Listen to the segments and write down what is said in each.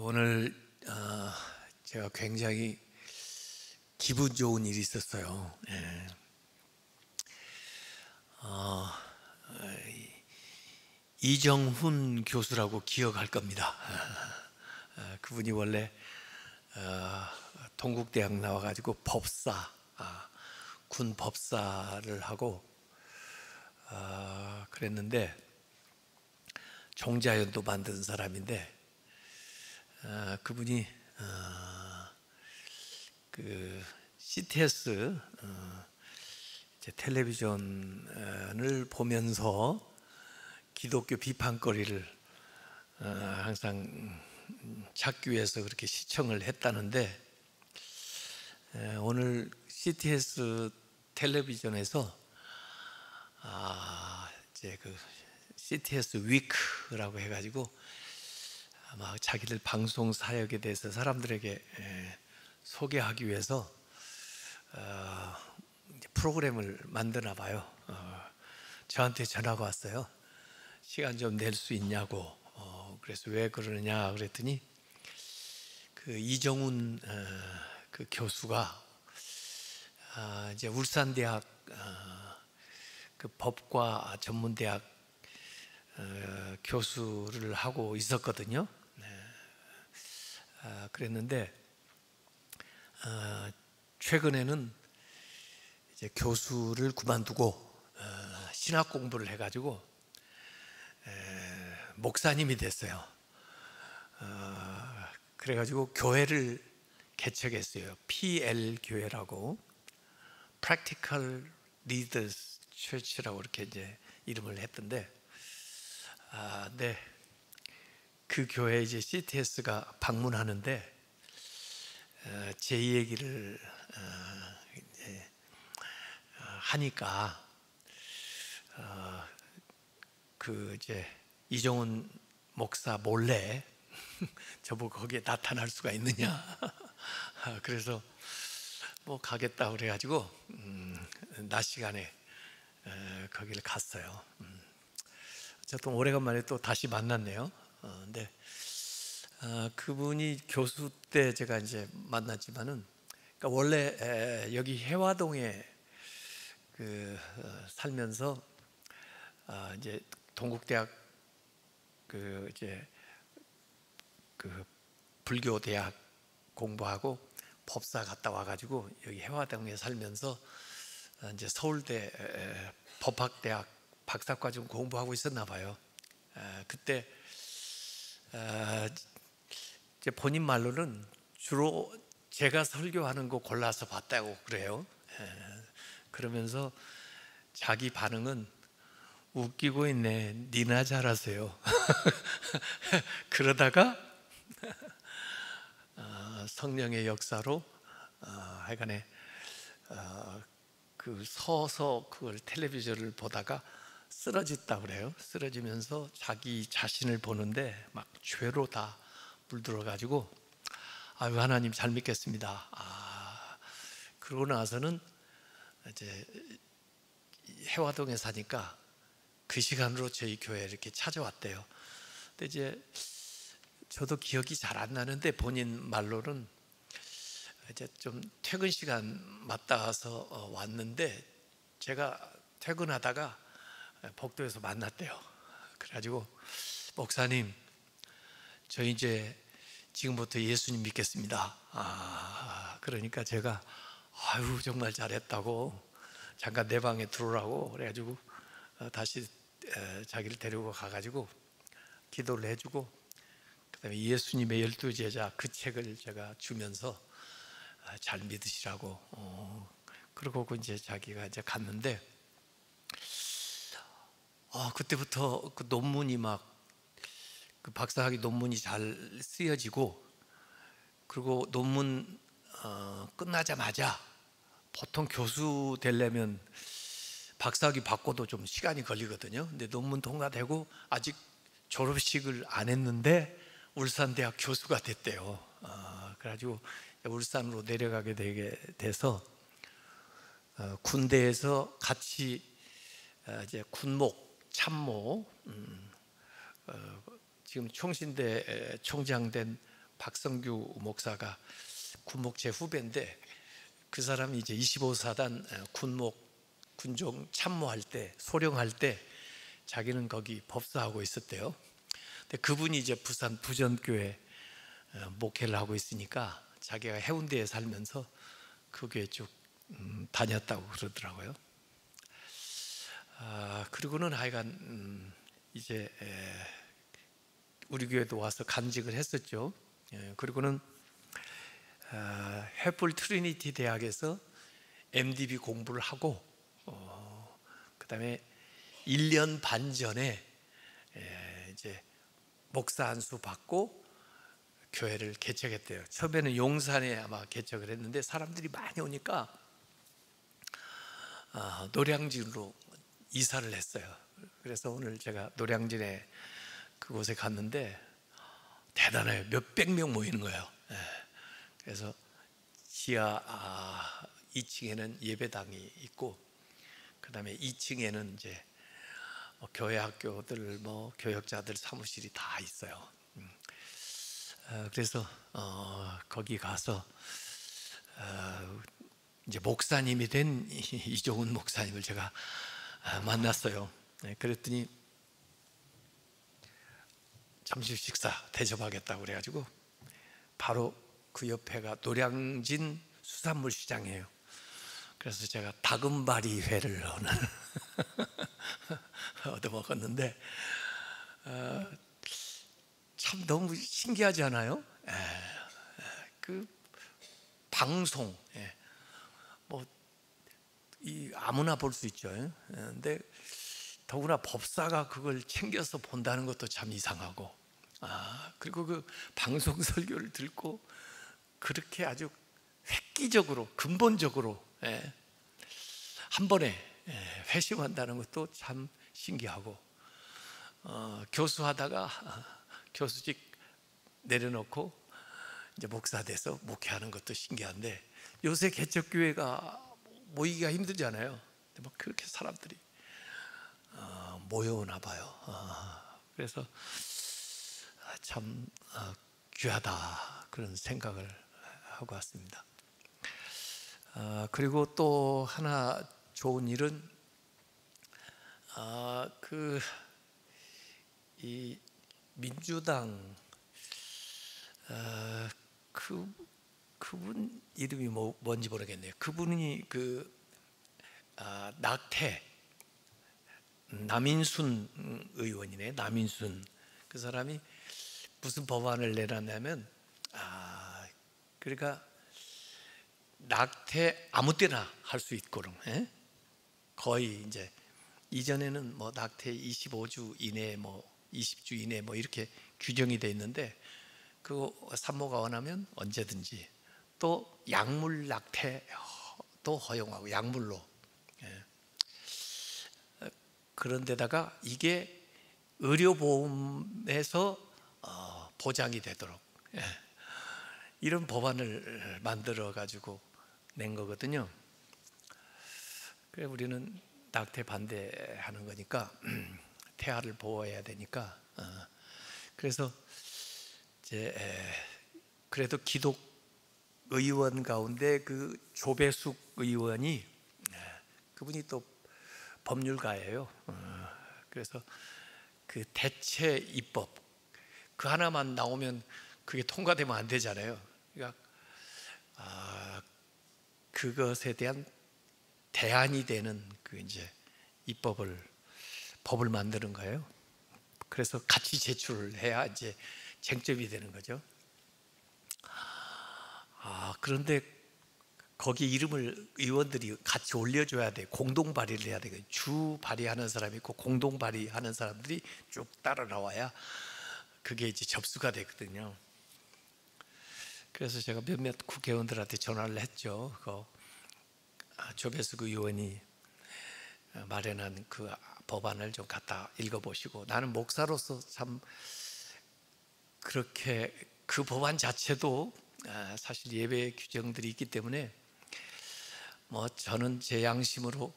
오늘 제가 굉장히 기분 좋은 일이 있었어요. 이정훈 교수라고 기억할 겁니다. 그분이 원래 동국대학 나와가지고 법사, 군 법사를 하고 그랬는데 종자연도 만든 사람인데 그분이 그 CTS 텔레비전을 보면서 기독교 비판거리를 항상 찾기 위해서 그렇게 시청을 했다는데 오늘 CTS 텔레비전에서 이제 그 CTS 위크라고 해가지고 아마 자기들 방송 사역에 대해서 사람들에게 소개하기 위해서 프로그램을 만드나 봐요. 저한테 전화가 왔어요. 시간 좀 낼 수 있냐고. 그래서 왜 그러느냐 그랬더니 그 이정훈 그 교수가 이제 울산대학 그 법과 전문대학 교수를 하고 있었거든요. 그랬는데 최근에는 이제 교수를 그만두고 신학 공부를 해가지고 목사님이 됐어요. 그래가지고 교회를 개척했어요. PL 교회라고, Practical Leaders Church라고 이렇게 이제 이름을 했던데, 네, 그 교회 이제 CTS가 방문하는데 제 얘기를 이제 하니까 그 이제 이정훈 목사 몰래 저보고 거기에 나타날 수가 있느냐 그래서 뭐 가겠다 그래가지고 낮 시간에 거기를 갔어요. 어쨌든 오래간만에 또 다시 만났네요. 근데 그분이 교수 때 제가 이제 만났지만은, 그러니까 원래 여기 해화동에 그 살면서 이제 동국대학 그 이제 그 불교 대학 공부하고 법사 갔다 와가지고 여기 해화동에 살면서 이제 서울대 법학대학 박사과정 공부하고 있었나 봐요. 그때 이제 본인 말로는 주로 제가 설교하는 거 골라서 봤다고 그래요. 그러면서 자기 반응은 웃기고 있네, 니나 잘하세요. 그러다가 성령의 역사로 하여간에 그 서서 그걸 텔레비전을 보다가 쓰러졌다 그래요. 쓰러지면서 자기 자신을 보는데 막 죄로 다 물들어 가지고 아유 하나님 잘 믿겠습니다. 그러고 나서는 이제 해화동에 사니까 그 시간으로 저희 교회에 이렇게 찾아왔대요. 근데 이제 저도 기억이 잘 안 나는데 본인 말로는 이제 좀 퇴근 시간 맞닿아서 왔는데 제가 퇴근하다가 복도에서 만났대요. 그래가지고 목사님, 저 이제 지금부터 예수님 믿겠습니다. 그러니까 제가 아유 정말 잘했다고 잠깐 내 방에 들어오라고 그래가지고 다시 자기를 데리고 가가지고 기도를 해주고 그다음에 예수님의 12제자 그 책을 제가 주면서 잘 믿으시라고 그러고 이제 자기가 이제 갔는데 그때부터 그 논문이 막 그 박사학위 논문이 잘 쓰여지고 그리고 논문 끝나자마자 보통 교수 되려면 박사학위 받고도 좀 시간이 걸리거든요. 근데 논문 통과되고 아직 졸업식을 안 했는데 울산대학 교수가 됐대요. 그래가지고 울산으로 내려가게 되게 돼서 군대에서 같이 이제 군목, 참모, 지금 총신대 총장 된 박성규 목사가 군목 제 후배인데, 그 사람이 이제 25사단 군종 참모할 때, 소령할 때 자기는 거기 법사하고 있었대요. 근데 그분이 이제 부산 부전교회 목회를 하고 있으니까 자기가 해운대에 살면서 그 교회 쭉 다녔다고 그러더라고요. 그리고는 하여간 이제 우리 교회도 와서 간직을 했었죠. 그리고는 해플 트리니티 대학에서 MDB 공부를 하고, 그 다음에 1년 반 전에 이제 목사 안수 받고 교회를 개척했대요. 처음에는 용산에 아마 개척을 했는데 사람들이 많이 오니까 노량진으로 이사를 했어요. 그래서 오늘 제가 노량진에 그곳에 갔는데 대단해요. 몇백 명 모이는 거예요. 그래서 지하 2층에는 예배당이 있고, 그 다음에 2층에는 이제 교회 학교들, 교역자들 사무실이 다 있어요. 그래서 거기 가서 이제 목사님이 된 이종훈 목사님을 제가 만났어요. 그랬더니 점심 식사 대접하겠다고 그래가지고 바로 그 옆에가 노량진 수산물 시장이에요. 그래서 제가 다금바리 회를 오늘 얻어먹었는데 참 너무 신기하지 않아요? 그 방송, 아무나 볼 수 있죠. 근데 더구나 법사가 그걸 챙겨서 본다는 것도 참 이상하고, 그리고 그 방송 설교를 듣고 그렇게 아주 획기적으로, 근본적으로 한 번에 회심한다는 것도 참 신기하고, 교수하다가 교수직 내려놓고 이제 목사 돼서 목회하는 것도 신기한데, 요새 개척교회가 모이기가 힘들잖아요. 근데 막 그렇게 사람들이 모여오나 봐요. 그래서 참 귀하다 그런 생각을 하고 왔습니다. 그리고 또 하나 좋은 일은 이 민주당 그분 이름이 뭔지 모르겠네요. 그분이 낙태 남인순 의원이네. 남인순 그 사람이 무슨 법안을 내놨냐면 그러니까 낙태 아무 때나 할 수 있도록, 거의 이제 이전에는 낙태 25주 이내 20주 이내 이렇게 규정이 돼 있는데, 그 산모가 원하면 언제든지, 또 약물 낙태도 허용하고 약물로. 그런데다가 이게 의료보험에서 보장이 되도록 이런 법안을 만들어 가지고 낸 거거든요. 그래 우리는 낙태 반대하는 거니까 태아를 보호해야 되니까. 그래서 이제 그래도 기독 의원 가운데 그 조배숙 의원이, 그분이 또 법률가예요. 그래서 그 대체 입법 그 하나만 나오면 그게 통과되면 안 되잖아요. 그러니까 그것에 대한 대안이 되는 그 이제 법을 만드는 거예요. 그래서 같이 제출을 해야 이제 쟁점이 되는 거죠. 그런데 거기 이름을 의원들이 같이 올려줘야 돼. 공동 발의를 해야 돼. 주 발의하는 사람이 있고 공동 발의하는 사람들이 쭉 따라 나와야 그게 이제 접수가 되거든요. 그래서 제가 몇몇 국회의원들한테 전화를 했죠. 조배숙 의원이 마련한 그 법안을 좀 갖다 읽어보시고, 나는 목사로서 참 그렇게 그 법안 자체도 사실 예배 규정들이 있기 때문에 저는 제 양심으로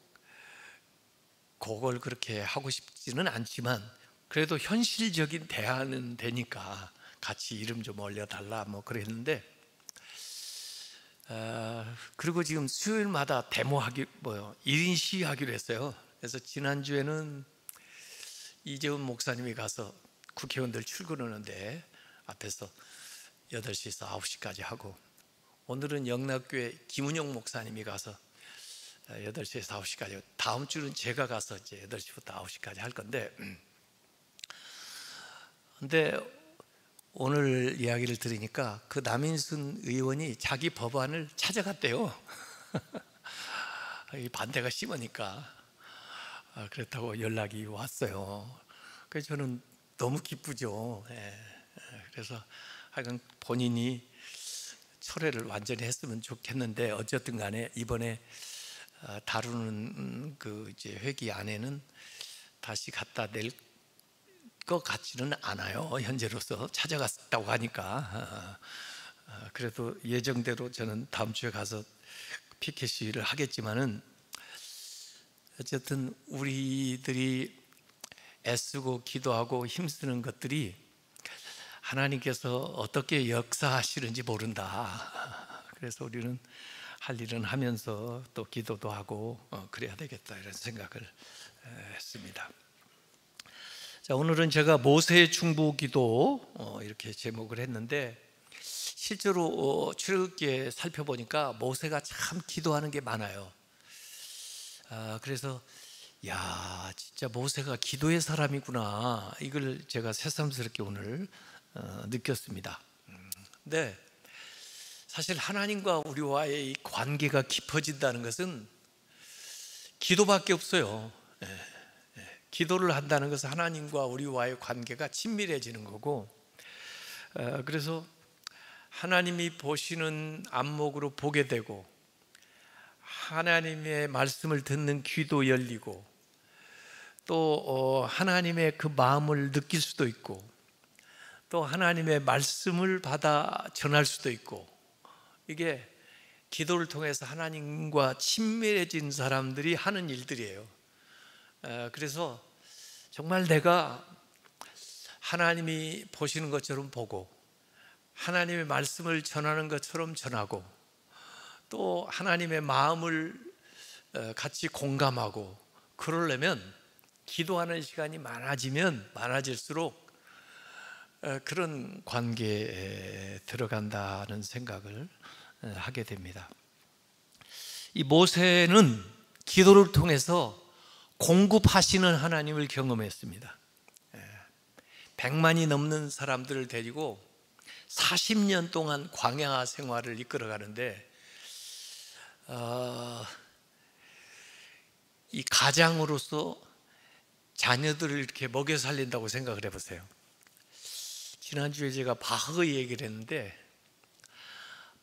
그걸 그렇게 하고 싶지는 않지만 그래도 현실적인 대안은 되니까 같이 이름 좀 올려달라 뭐 그랬는데, 그리고 지금 수요일마다 데모하기 1인 시위하기로 했어요. 그래서 지난주에는 이재훈 목사님이 가서 국회의원들 출근하는데 앞에서 8시에서 9시까지 하고, 오늘은 영락교회 김은영 목사님이 가서 8시에서 9시까지, 다음 주는 제가 가서 이제 8시부터 9시까지 할 건데, 근데 오늘 이야기를 들으니까 그 남인순 의원이 자기 법안을 찾아갔대요. 반대가 심하니까. 그렇다고 연락이 왔어요. 그래서 저는 너무 기쁘죠. 그래서 하여간 본인이 철회를 완전히 했으면 좋겠는데, 어쨌든 간에 이번에 다루는 그 이제 회기 안에는 다시 갖다 낼 것 같지는 않아요. 현재로서 찾아갔다고 하니까. 그래도 예정대로 저는 다음 주에 가서 피켓 시위를 하겠지만은, 어쨌든 우리들이 애쓰고 기도하고 힘쓰는 것들이 하나님께서 어떻게 역사하시는지 모른다. 그래서 우리는 할 일은 하면서 또 기도도 하고 그래야 되겠다, 이런 생각을 했습니다. 자, 오늘은 제가 모세의 중보기도 이렇게 제목을 했는데, 실제로 출애굽기에 살펴보니까 모세가 참 기도하는 게 많아요. 그래서 야, 진짜 모세가 기도의 사람이구나, 이걸 제가 새삼스럽게 오늘 느꼈습니다. 근데 사실 하나님과 우리와의 이 관계가 깊어진다는 것은 기도밖에 없어요. 기도를 한다는 것은 하나님과 우리와의 관계가 친밀해지는 거고, 그래서 하나님이 보시는 안목으로 보게 되고, 하나님의 말씀을 듣는 귀도 열리고, 또 하나님의 그 마음을 느낄 수도 있고, 또 하나님의 말씀을 받아 전할 수도 있고, 이게 기도를 통해서 하나님과 친밀해진 사람들이 하는 일들이에요. 그래서 정말 내가 하나님이 보시는 것처럼 보고, 하나님의 말씀을 전하는 것처럼 전하고, 또 하나님의 마음을 같이 공감하고, 그러려면 기도하는 시간이 많아지면 많아질수록 그런 관계에 들어간다는 생각을 하게 됩니다. 이 모세는 기도를 통해서 공급하시는 하나님을 경험했습니다. 100만이 넘는 사람들을 데리고 40년 동안 광야 생활을 이끌어가는데, 이 가장으로서 자녀들을 이렇게 먹여 살린다고 생각을 해보세요. 지난주에 제가 바흐 얘기를 했는데,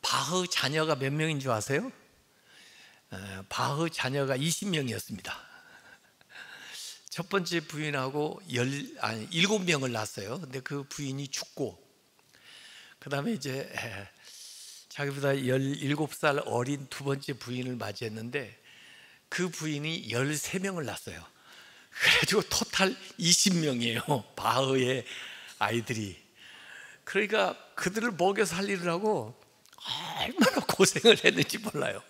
바흐 자녀가 몇 명인 줄 아세요? 바흐 자녀가 20명이었습니다. 첫 번째 부인하고 7명을 낳았어요. 근데 그 부인이 죽고, 그 다음에 이제 자기보다 17살 어린 두 번째 부인을 맞이했는데, 그 부인이 13명을 낳았어요. 그래가지고 토탈 20명이에요 바흐의 아이들이. 그러니까 그들을 먹여 살리느라고 얼마나 고생을 했는지 몰라요.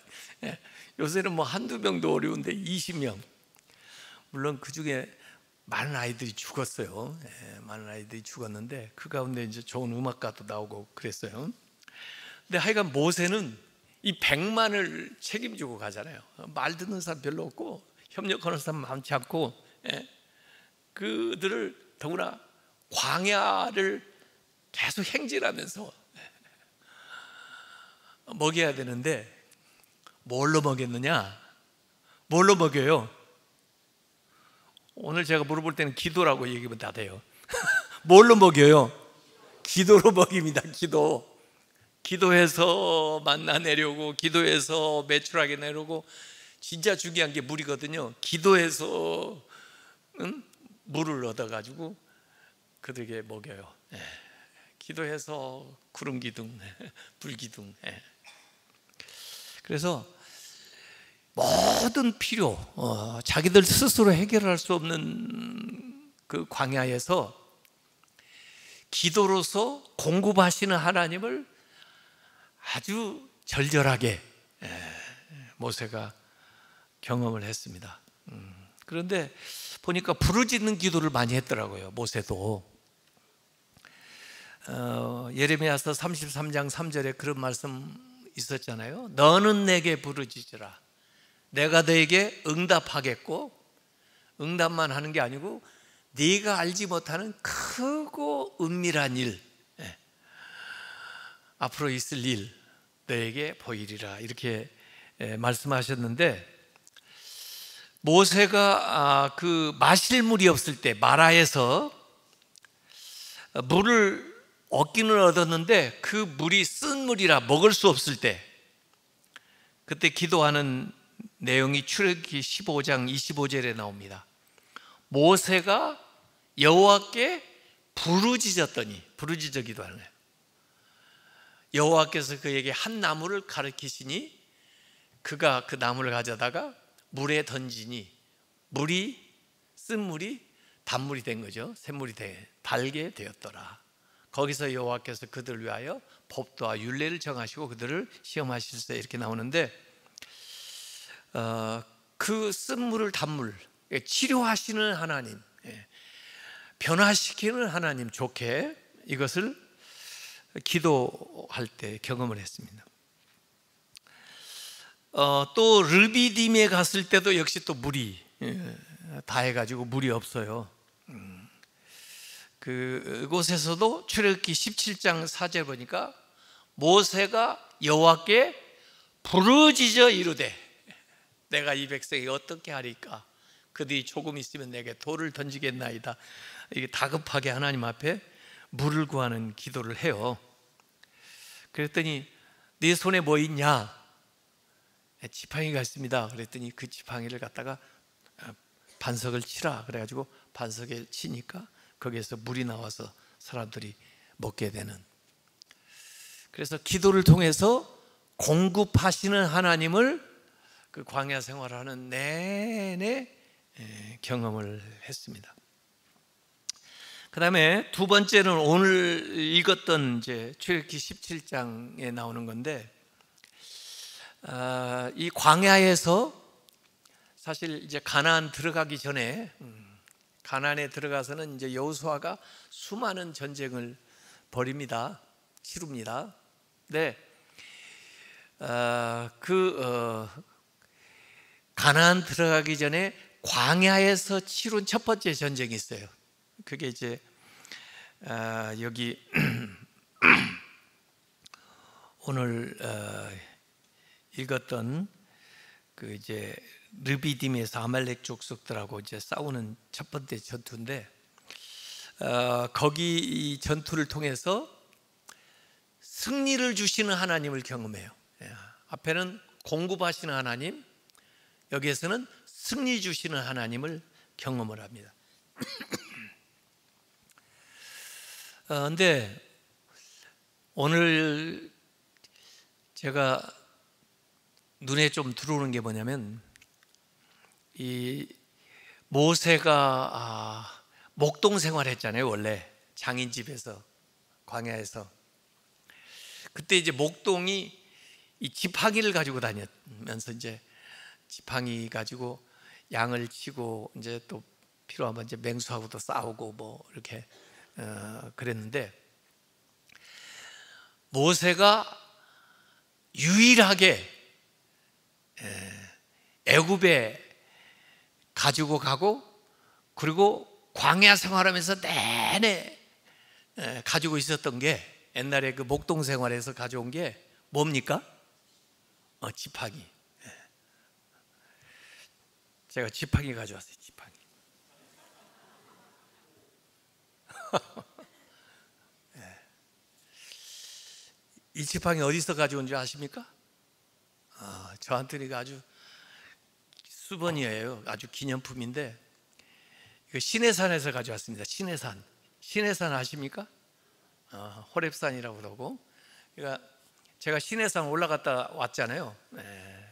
요새는 뭐 한두 명도 어려운데 20명. 물론 그 중에 많은 아이들이 죽었어요. 많은 아이들이 죽었는데, 그 가운데 이제 좋은 음악가도 나오고 그랬어요. 근데 하여간 모세는 이 100만을 책임지고 가잖아요. 말 듣는 사람 별로 없고, 협력하는 사람 많지 않고, 그들을 더구나 광야를 계속 행진하면서 먹여야 되는데, 뭘로 먹였느냐? 뭘로 먹여요? 오늘 제가 물어볼 때는 기도라고 얘기하면 다 돼요. 뭘로 먹여요? 기도로 먹입니다. 기도해서 만나 내려오고, 기도해서 매출하게 내려오고, 진짜 중요한 게 물이거든요. 기도해서 물을 얻어가지고 그들에게 먹여요. 기도해서 구름 기둥, 불 기둥. 그래서 모든 필요, 자기들 스스로 해결할 수 없는 그 광야에서 기도로서 공급하시는 하나님을 아주 절절하게 모세가 경험을 했습니다. 그런데 보니까 부르짖는 기도를 많이 했더라고요. 모세도 예레미야서 33장 3절에 그런 말씀 있었잖아요. 너는 내게 부르짖으라. 내가 너에게 응답하겠고, 응답만 하는 게 아니고 네가 알지 못하는 크고 은밀한 일, 앞으로 있을 일 너에게 보이리라, 이렇게 말씀하셨는데, 모세가 그 마실 물이 없을 때 마라에서 물을 얻기는 얻었는데 그 물이 쓴 물이라 먹을 수 없을 때, 그때 기도하는 내용이 출애굽기 15장 25절에 나옵니다. 모세가 여호와께 부르짖었더니, 부르짖어 기도하는 거예요. 여호와께서 그에게 한 나무를 가르치시니 그가 그 나무를 가져다가 물에 던지니 물이, 쓴 물이 단물이 된 거죠. 샘물이 달게 되었더라. 거기서 여호와께서 그들을 위하여 법도와 율례를 정하시고 그들을 시험하실세, 이렇게 나오는데, 그 쓴 물을 단물, 치료하시는 하나님, 변화시키는 하나님, 좋게 이것을 기도할 때 경험을 했습니다. 또 르비딤에 갔을 때도 역시 또 물이 다해가지고 물이 없어요. 그곳에서도 출애굽기 17장 4절 보니까 모세가 여호와께 부르짖어 이르되 내가 이 백성이 어떻게 하리까? 그들이 조금 있으면 내게 돌을 던지겠나이다. 이게 다급하게 하나님 앞에 물을 구하는 기도를 해요. 그랬더니 네 손에 뭐 있냐? 지팡이가 있습니다. 그랬더니 그 지팡이를 갖다가 반석을 치라 그래가지고 반석에 치니까 거기에서 물이 나와서 사람들이 먹게 되는. 그래서 기도를 통해서 공급하시는 하나님을 그 광야 생활하는 내내 경험을 했습니다. 그 다음에 두 번째는 오늘 읽었던 이제 출애굽기 17장에 나오는 건데, 이 광야에서 사실 이제 가나안 들어가기 전에, 가나안에 들어가서는 이제 여호수아가 수많은 전쟁을 벌입니다. 치릅니다. 네, 가나안 들어가기 전에 광야에서 치룬 첫 번째 전쟁이 있어요. 그게 이제 여기 오늘 읽었던 그 이제 르비딤에서 아말렉 족속들하고 이제 싸우는 첫 번째 전투인데, 거기 이 전투를 통해서 승리를 주시는 하나님을 경험해요. 앞에는 공급하시는 하나님, 여기에서는 승리 주시는 하나님을 경험을 합니다. 근데 오늘 제가 눈에 좀 들어오는 게 뭐냐면, 이 모세가 목동 생활했잖아요. 원래 장인 집에서, 광야에서. 그때 이제 목동이 이 지팡이를 가지고 다니면서 이제 지팡이 가지고 양을 치고 이제 또 필요하면 이제 맹수하고도 싸우고 뭐 이렇게 그랬는데, 모세가 유일하게 애굽에 가지고 가고, 그리고 광야 생활하면서 내내 가지고 있었던 게, 옛날에 그 목동 생활에서 가져온 게 뭡니까? 지팡이. 제가 지팡이 가져왔어요. 지팡이. 이 지팡이 어디서 가져온 줄 아십니까? 저한테는 아주 수번이에요. 아주 기념품인데, 이거 시내산에서 가져왔습니다. 시내산. 시내산 아십니까? 호렙산이라고 그러고. 그러니까 제가 시내산 올라갔다 왔잖아요.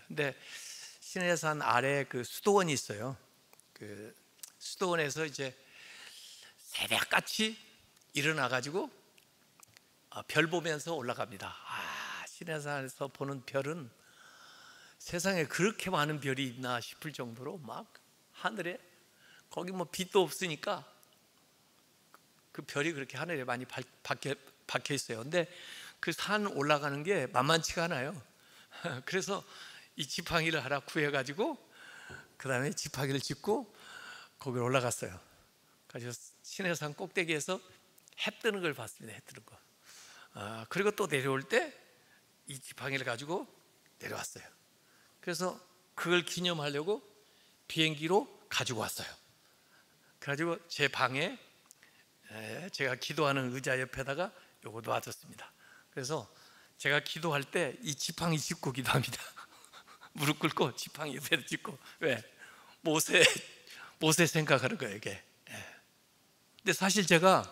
근데 시내산 아래 그 수도원이 있어요. 그 수도원에서 이제 새벽같이 일어나 가지고 별 보면서 올라갑니다. 시내산에서 보는 별은 세상에 그렇게 많은 별이 있나 싶을 정도로 막 하늘에, 거기 뭐 빛도 없으니까 그 별이 그렇게 하늘에 많이 박혀 있어요. 근데 그 산 올라가는 게 만만치가 않아요. 그래서 이 지팡이를 하나 구해 가지고 그 다음에 지팡이를 짚고 거기 올라갔어요. 그래서 시내산 꼭대기에서 해 뜨는 걸 봤습니다. 해 뜨는 거. 그리고 또 내려올 때 이 지팡이를 가지고 내려왔어요. 그래서 그걸 기념하려고 비행기로 가지고 왔어요. 그래가지고 제 방에 제가 기도하는 의자 옆에다가 요거 놔뒀습니다. 그래서 제가 기도할 때 이 지팡이 짚고 기도합니다. 무릎 꿇고 지팡이 옆에 짚고. 왜? 모세 생각하는 거예요, 이게. 근데 사실 제가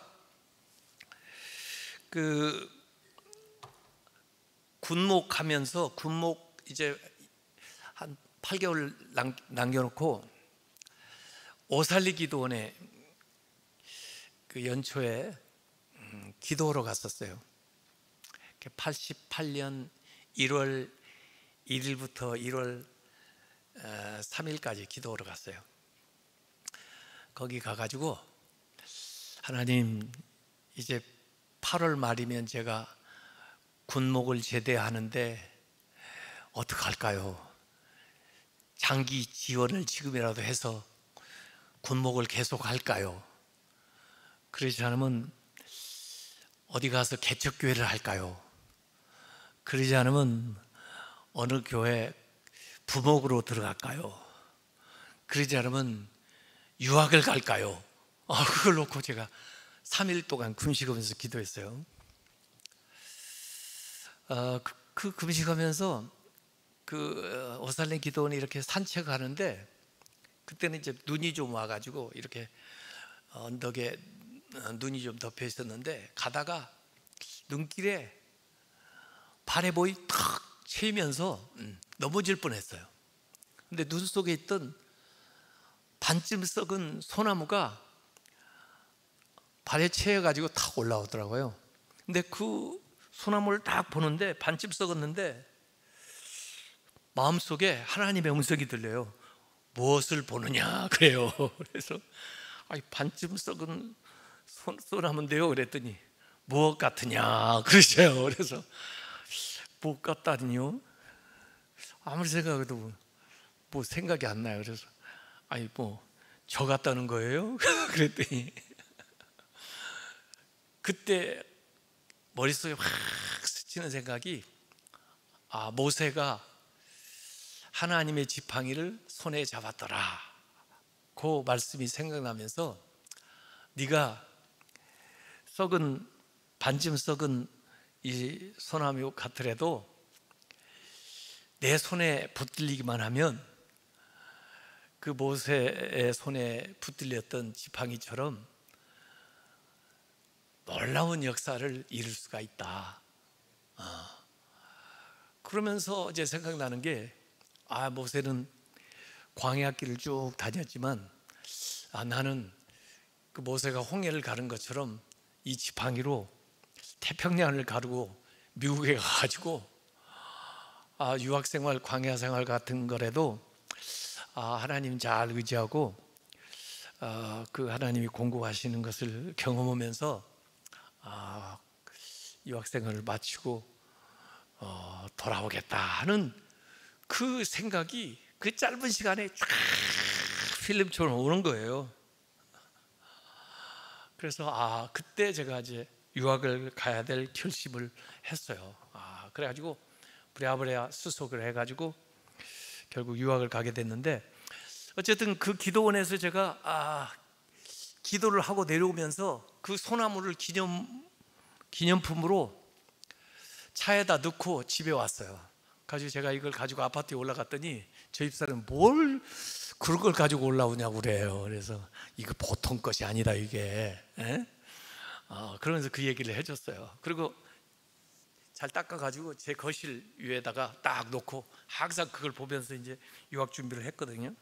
그 군목하면서 군목 이제 한 8개월 남겨놓고 오살리 기도원에 그 연초에 기도하러 갔었어요. 88년 1월 1일부터 1월 3일까지 기도하러 갔어요. 거기 가가지고 하나님, 이제 8월 말이면 제가 군목을 제대하는데 어떡할까요? 장기 지원을 지금이라도 해서 군목을 계속 할까요? 그러지 않으면 어디 가서 개척교회를 할까요? 그러지 않으면 어느 교회 부목으로 들어갈까요? 그러지 않으면 유학을 갈까요? 그걸 놓고 제가 3일 동안 금식하면서 기도했어요. 그 금식하면서 그 오살렘 기도원에 이렇게 산책하는데, 그때는 이제 눈이 좀 와가지고 이렇게 언덕에 눈이 좀 덮여 있었는데, 가다가 눈길에 바래보이 탁 채이면서 넘어질 뻔했어요. 근데 눈 속에 있던 반쯤 썩은 소나무가 발에 채여가지고 탁 올라오더라고요. 근데 그 소나무를 딱 보는데 반쯤 썩었는데 마음속에 하나님의 음성이 들려요. 무엇을 보느냐 그래요. 그래서 반쯤 썩은 소나무인데요 그랬더니 무엇 같으냐 그러셔요. 그래서 무엇 같다니요? 아무리 생각해도 뭐 생각이 안 나요. 그래서 저 같다는 거예요? 그랬더니 그때 머릿속에 확 스치는 생각이, 모세가 하나님의 지팡이를 손에 잡았더라, 그 말씀이 생각나면서, 네가 반쯤 썩은 이 소나무 같으래도 내 손에 붙들리기만 하면 그 모세의 손에 붙들렸던 지팡이처럼 놀라운 역사를 이룰 수가 있다. 그러면서 이제 생각나는 게, 모세는 광야 길을 쭉 다녔지만 나는 그 모세가 홍해를 가른 것처럼 이 지팡이로 태평양을 가르고 미국에 가가지고 유학생활, 광야생활 같은 거라도 하나님 잘 의지하고 그 하나님이 공급하시는 것을 경험하면서 유학생활을 마치고 돌아오겠다 하는 그 생각이 그 짧은 시간에 쫙 필름처럼 오는 거예요. 그래서 그때 제가 이제 유학을 가야 될 결심을 했어요. 그래가지고 부랴부랴 수속을 해가지고 결국 유학을 가게 됐는데, 어쨌든 그 기도원에서 제가 기도를 하고 내려오면서 그 소나무를 기념품으로 차에다 넣고 집에 왔어요. 가지고 제가 이걸 가지고 아파트에 올라갔더니 저 집사람은 뭘 그런 걸 가지고 올라오냐고 그래요. 그래서 이거 보통 것이 아니다 이게. 그러면서 그 얘기를 해줬어요. 그리고 잘 닦아가지고 제 거실 위에다가 딱 놓고 항상 그걸 보면서 이제 유학 준비를 했거든요.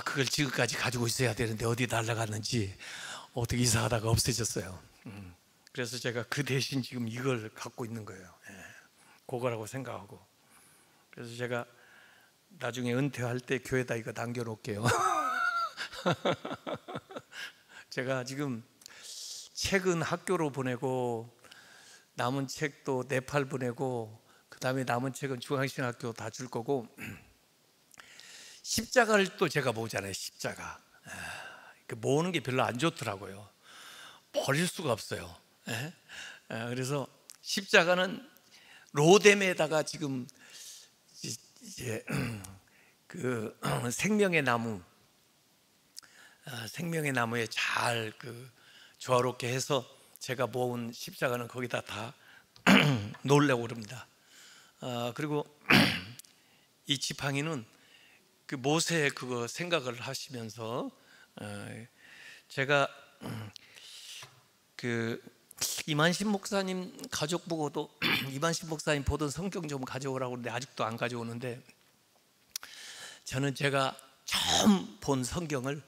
그걸 지금까지 가지고 있어야 되는데 어디 날아갔는지 어떻게 이사하다가 없어졌어요. 그래서 제가 그 대신 지금 이걸 갖고 있는 거예요. 그거라고 생각하고. 그래서 제가 나중에 은퇴할 때 교회에다 이거 남겨놓을게요. 제가 지금 책은 학교로 보내고 남은 책도 네팔 보내고 그 다음에 남은 책은 중앙신학교 다 줄 거고, 십자가를 또 제가 모으잖아요. 십자가 모으는 게 별로 안 좋더라고요. 버릴 수가 없어요. 그래서 십자가는 로뎀에다가 지금 이제 그 생명의 나무에 잘 조화롭게 해서 제가 모은 십자가는 거기다 다 놓으려고 그럽니다. 그리고 이 지팡이는 그 모세의 그거 생각을 하시면서 제가 그 이만신 목사님 가족 보고도 이만신 목사님 보던 성경 좀 가져오라고 그러는데 아직도 안 가져오는데, 저는 제가 처음 본 성경을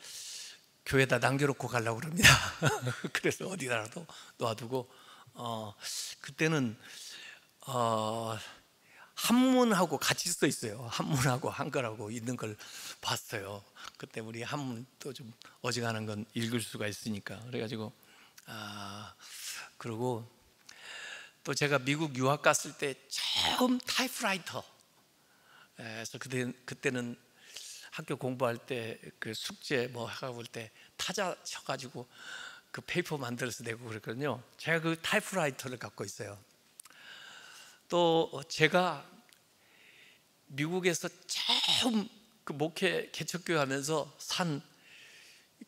교회에다 남겨놓고 가려고 그럽니다. 그래서 어디다라도 놔두고, 그때는 한문하고 같이 써 있어요. 한문하고 한글하고 있는 걸 봤어요. 그때 우리 한문도 좀 어지간한 건 읽을 수가 있으니까. 그래가지고 그리고 또 제가 미국 유학 갔을 때 처음 타이프라이터, 그래서 그때는 학교 공부할 때 그 숙제 뭐 하고 볼 때 타자 쳐가지고 그 페이퍼 만들어서 내고 그랬거든요. 제가 그 타이프라이터를 갖고 있어요. 또 제가 미국에서 처음 그 목회 개척교회 하면서 산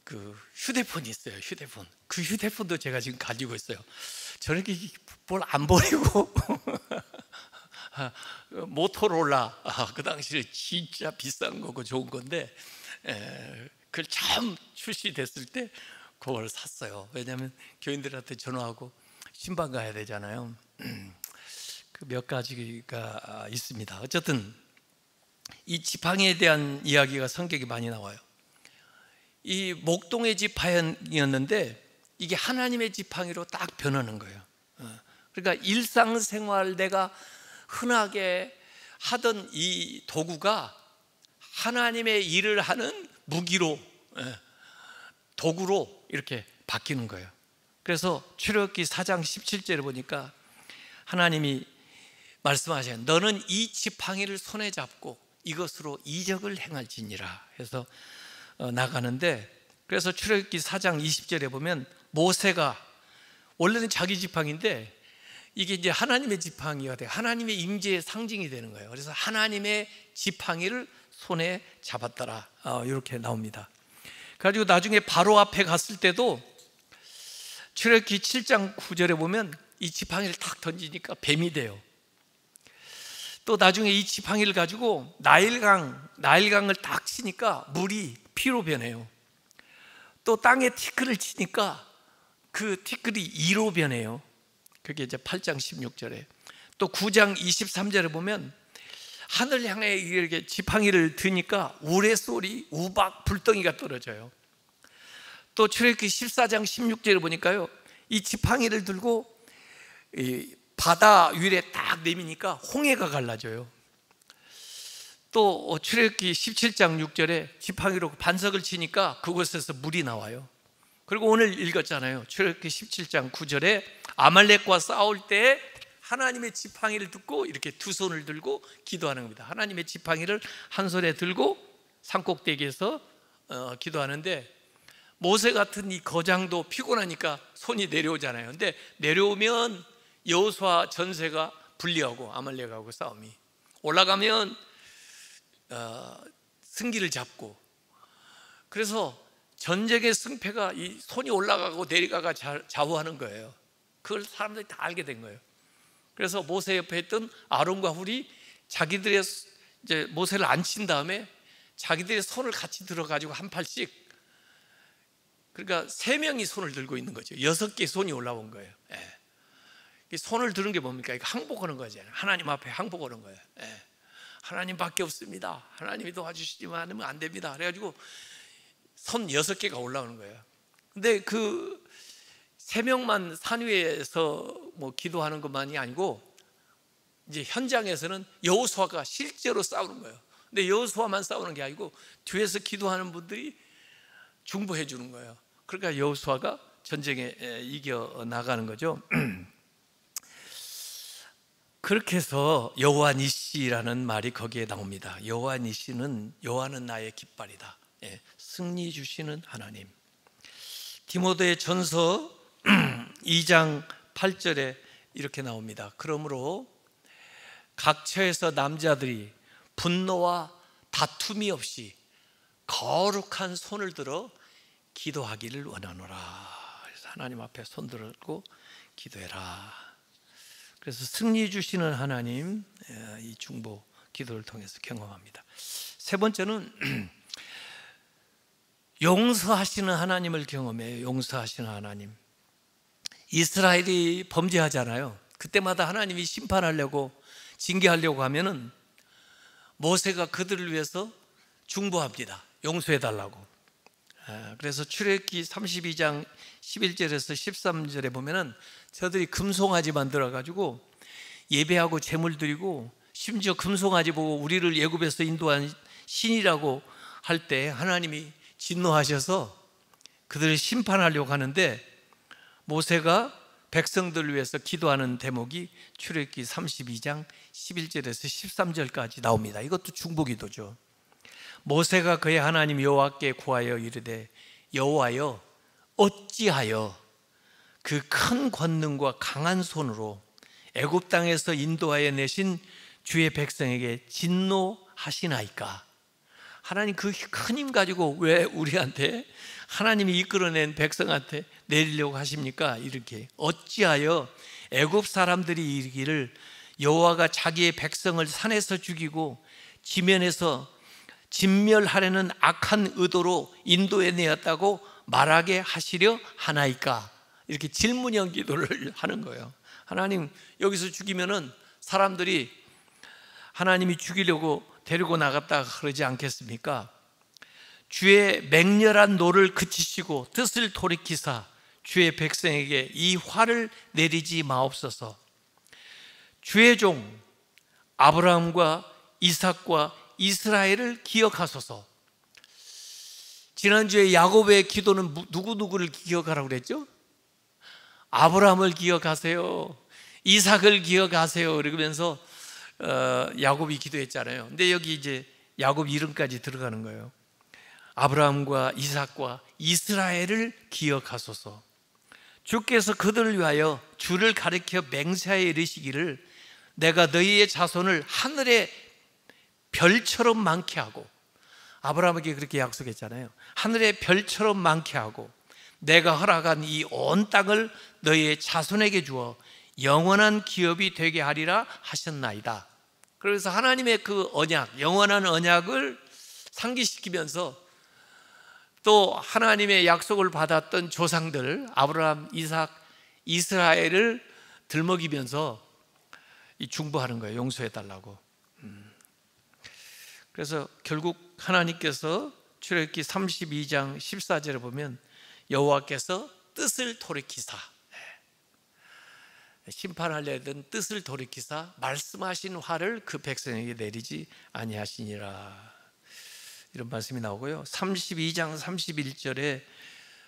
그 휴대폰이 있어요. 휴대폰. 그 휴대폰도 제가 지금 가지고 있어요. 저는 뭘 안 버리고 모토로라, 그 당시에 진짜 비싼 거고 좋은 건데, 그걸 처음 출시됐을 때 그걸 샀어요. 왜냐하면 교인들한테 전화하고 신방 가야 되잖아요. 그 몇 가지가 있습니다. 어쨌든 이 지팡이에 대한 이야기가 성경에 많이 나와요. 이 목동의 지팡이였는데 이게 하나님의 지팡이로 딱 변하는 거예요. 그러니까 일상생활 내가 흔하게 하던 이 도구가 하나님의 일을 하는 무기로, 도구로 이렇게 바뀌는 거예요. 그래서 출애굽기 4장 17절에 보니까 하나님이 말씀하셔요. 너는 이 지팡이를 손에 잡고 이것으로 이적을 행할지니라 해서 나가는데, 그래서 출애굽기 4장 20절에 보면 모세가 원래는 자기 지팡이인데 이게 이제 하나님의 지팡이가 돼요. 하나님의 임재의 상징이 되는 거예요. 그래서 하나님의 지팡이를 손에 잡았더라, 이렇게 나옵니다. 그래가지고 나중에 바로 앞에 갔을 때도 출애굽기 7장 9절에 보면 이 지팡이를 탁 던지니까 뱀이 돼요. 또 나중에 이 지팡이를 가지고 나일강을 딱 치니까 물이 피로 변해요. 또 땅에 티끌을 치니까 그 티끌이 이로 변해요. 그게 이제 8장 16절에. 또 9장 23절에 보면 하늘 향해 이렇게 지팡이를 드니까 우레소리, 우박, 불덩이가 떨어져요. 또 출애굽기 14장 16절에 보니까요, 이 지팡이를 들고 이 바다 위에 딱 내미니까 홍해가 갈라져요. 또 출애굽기 17장 6절에 지팡이로 반석을 치니까 그곳에서 물이 나와요. 그리고 오늘 읽었잖아요. 출애굽기 17장 9절에 아말렉과 싸울 때 하나님의 지팡이를 듣고 이렇게 두 손을 들고 기도하는 겁니다. 하나님의 지팡이를 한 손에 들고 산꼭대기에서 기도하는데, 모세 같은 이 거장도 피곤하니까 손이 내려오잖아요. 근데 내려오면 여호수아 전세가 불리하고 아말렉하고 싸움이, 올라가면 승기를 잡고, 그래서 전쟁의 승패가 이 손이 올라가고 내려가가 좌우하는 거예요. 그걸 사람들이 다 알게 된 거예요. 그래서 모세 옆에 있던 아론과 훌이 자기들의 이제 모세를 앉힌 다음에 자기들의 손을 같이 들어가지고 한 팔씩, 그러니까 3명이 손을 들고 있는 거죠. 6개의 손이 올라온 거예요. 손을 드는 게 뭡니까? 이거 항복하는 거잖아요. 하나님 앞에 항복하는 거예요. 하나님밖에 없습니다. 하나님이 도와주시지만 않으면 안 됩니다. 그래가지고 손 6개가 올라오는 거예요. 근데 그 3명만 산 위에서 뭐 기도하는 것만이 아니고 이제 현장에서는 여호수아가 실제로 싸우는 거예요. 근데 여호수아만 싸우는 게 아니고 뒤에서 기도하는 분들이 중보해 주는 거예요. 그러니까 여호수아가 전쟁에 이겨 나가는 거죠. 그렇게 해서 여호와 니시라는 말이 거기에 나옵니다. 여호와 니시는 여호와는 나의 깃발이다. 승리 주시는 하나님. 디모데 전서 2장 8절에 이렇게 나옵니다. 그러므로 각 처에서 남자들이 분노와 다툼이 없이 거룩한 손을 들어 기도하기를 원하노라. 그래서 하나님 앞에 손 들고 기도해라. 그래서 승리 주시는 하나님, 이 중보 기도를 통해서 경험합니다. 세 번째는 용서하시는 하나님을 경험해요. 용서하시는 하나님. 이스라엘이 범죄하잖아요. 그때마다 하나님이 심판하려고 징계하려고 하면은 모세가 그들을 위해서 중보합니다. 용서해달라고. 그래서 출애굽기 32장 11절에서 13절에 보면은 저들이 금송아지 만들어가지고 예배하고 제물 드리고 심지어 금송아지 보고 우리를 애굽에서 인도한 신이라고 할 때 하나님이 진노하셔서 그들을 심판하려고 하는데 모세가 백성들을 위해서 기도하는 대목이 출애굽기 32장 11절에서 13절까지 나옵니다. 이것도 중보기도죠. 모세가 그의 하나님 여호와께 구하여 이르되 여호와여 어찌하여 그 큰 권능과 강한 손으로 애굽 땅에서 인도하여 내신 주의 백성에게 진노하시나이까. 하나님 그 큰 힘 가지고 왜 우리한테 하나님이 이끌어낸 백성한테 내리려고 하십니까? 이렇게 어찌하여 애굽 사람들이 이르기를 여호와가 자기의 백성을 산에서 죽이고 지면에서 진멸하려는 악한 의도로 인도해 내었다고 말하게 하시려 하나이까? 이렇게 질문형 기도를 하는 거예요. 하나님 여기서 죽이면은 사람들이 하나님이 죽이려고 데리고 나갔다 그러지 않겠습니까? 주의 맹렬한 노를 그치시고 뜻을 돌이키사 주의 백성에게 이 화를 내리지 마옵소서. 주의 종 아브라함과 이삭과 이스라엘을 기억하소서. 지난주에 야곱의 기도는 누구누구를 기억하라고 그랬죠? 아브라함을 기억하세요. 이삭을 기억하세요. 그러면서 야곱이 기도했잖아요. 근데 여기 이제 야곱 이름까지 들어가는 거예요. 아브라함과 이삭과 이스라엘을 기억하소서. 주께서 그들을 위하여 주를 가리켜 맹세하여 이르시기를 내가 너희의 자손을 하늘의 별처럼 많게 하고, 아브라함에게 그렇게 약속했잖아요. 하늘의 별처럼 많게 하고 내가 허락한 이 온 땅을 너희의 자손에게 주어 영원한 기업이 되게 하리라 하셨나이다. 그래서 하나님의 그 언약, 영원한 언약을 상기시키면서 또 하나님의 약속을 받았던 조상들 아브라함, 이삭, 이스라엘을 들먹이면서 중보하는 거예요. 용서해달라고. 그래서 결국 하나님께서 출애굽기 32장 14절에 보면 여호와께서 뜻을 돌이키사, 심판하려 했던 뜻을 돌이키사 말씀하신 화를 그 백성에게 내리지 아니하시니라. 이런 말씀이 나오고요. 32장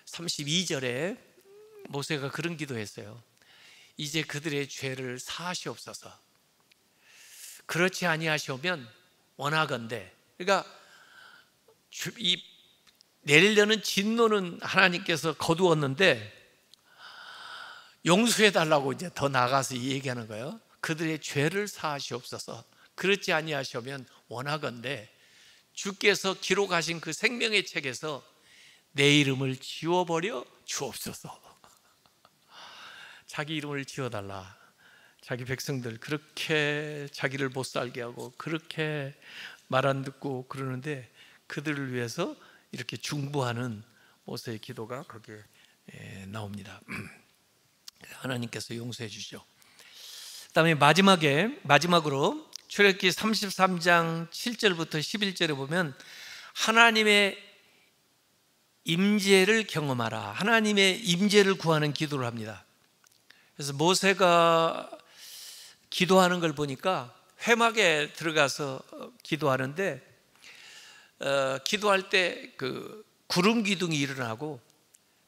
32절에 모세가 그런 기도했어요. 이제 그들의 죄를 사하시옵소서. 그렇지 아니하시오면 원하건대. 그러니까 이 내리려는 진노는 하나님께서 거두었는데 용서해달라고 이제 더 나아가서 얘기하는 거예요. 그들의 죄를 사하시옵소서. 그렇지 아니하시오면 원하건대 주께서 기록하신 그 생명의 책에서 내 이름을 지워버려 주옵소서. 자기 이름을 지워달라. 자기 백성들 그렇게 자기를 못 살게 하고 그렇게 말 안 듣고 그러는데 그들을 위해서 이렇게 중보하는 모세의 기도가 거기에 나옵니다. 하나님께서 용서해 주시죠. 그다음에 마지막으로 출애굽기 33장 7절부터 11절에 보면 하나님의 임재를 경험하라, 하나님의 임재를 구하는 기도를 합니다. 그래서 모세가 기도하는 걸 보니까 회막에 들어가서 기도하는데 기도할 때 그 구름 기둥이 일어나고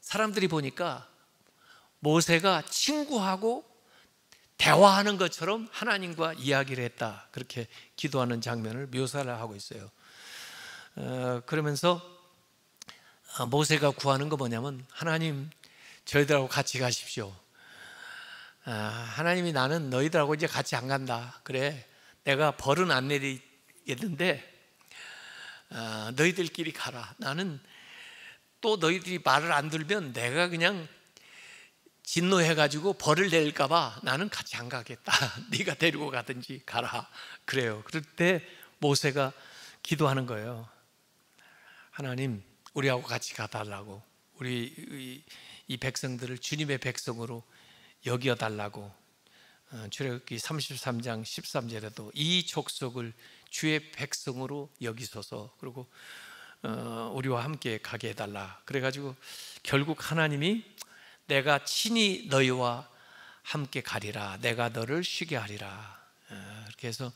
사람들이 보니까 모세가 친구하고 대화하는 것처럼 하나님과 이야기를 했다, 그렇게 기도하는 장면을 묘사를 하고 있어요. 그러면서 모세가 구하는 거 뭐냐면, 하나님 저희들하고 같이 가십시오. 하나님이 나는 너희들하고 이제 같이 안 간다. 그래, 내가 벌은 안 내리겠는데 너희들끼리 가라. 나는 또 너희들이 말을 안 들면 내가 그냥 진노해가지고 벌을 내릴까 봐 나는 같이 안 가겠다. 네가 데리고 가든지 가라. 그래요. 그럴 때 모세가 기도하는 거예요. 하나님, 우리하고 같이 가달라고, 우리 이 백성들을 주님의 백성으로 여겨달라고. 출애굽기 33장 13절에도 이 족속을 주의 백성으로 여기소서, 그리고 우리와 함께 가게 해달라. 그래가지고 결국 하나님이 내가 친히 너희와 함께 가리라, 내가 너를 쉬게 하리라. 이렇게 해서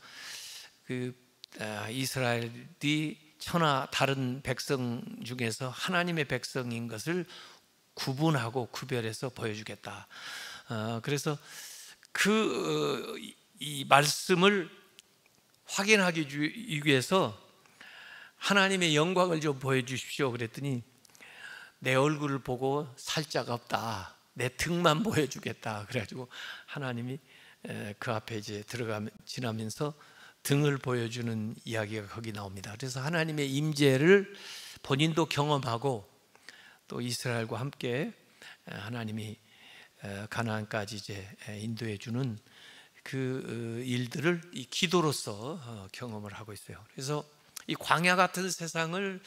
이스라엘이 천하 다른 백성 중에서 하나님의 백성인 것을 구분하고 구별해서 보여주겠다. 그래서 이 말씀을 확인하기 위해서 하나님의 영광을 좀 보여주십시오 그랬더니 내 얼굴을 보고 살 자가 없다, 내 등만 보여주겠다. 그래가지고 하나님이 그 앞에 이제 지나면서 등을 보여주는 이야기가 거기 나옵니다. 그래서 하나님의 임재를 본인도 경험하고 또 이스라엘과 함께 하나님이 가나안까지 이제 인도해 주는 그 일들을 이 기도로서 경험을 하고 있어요. 그래서 이 광야 같은 세상을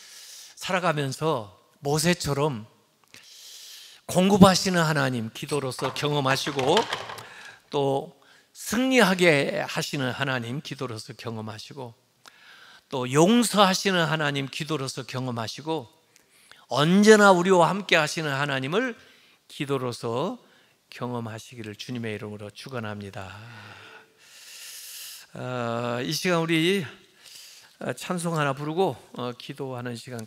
살아가면서 모세처럼 공급하시는 하나님 기도로서 경험하시고, 또 승리하게 하시는 하나님 기도로서 경험하시고, 또 용서하시는 하나님 기도로서 경험하시고, 언제나 우리와 함께 하시는 하나님을 기도로서 경험하시기를 주님의 이름으로 축원합니다. 이 시간 우리 찬송 하나 부르고 기도하는 시간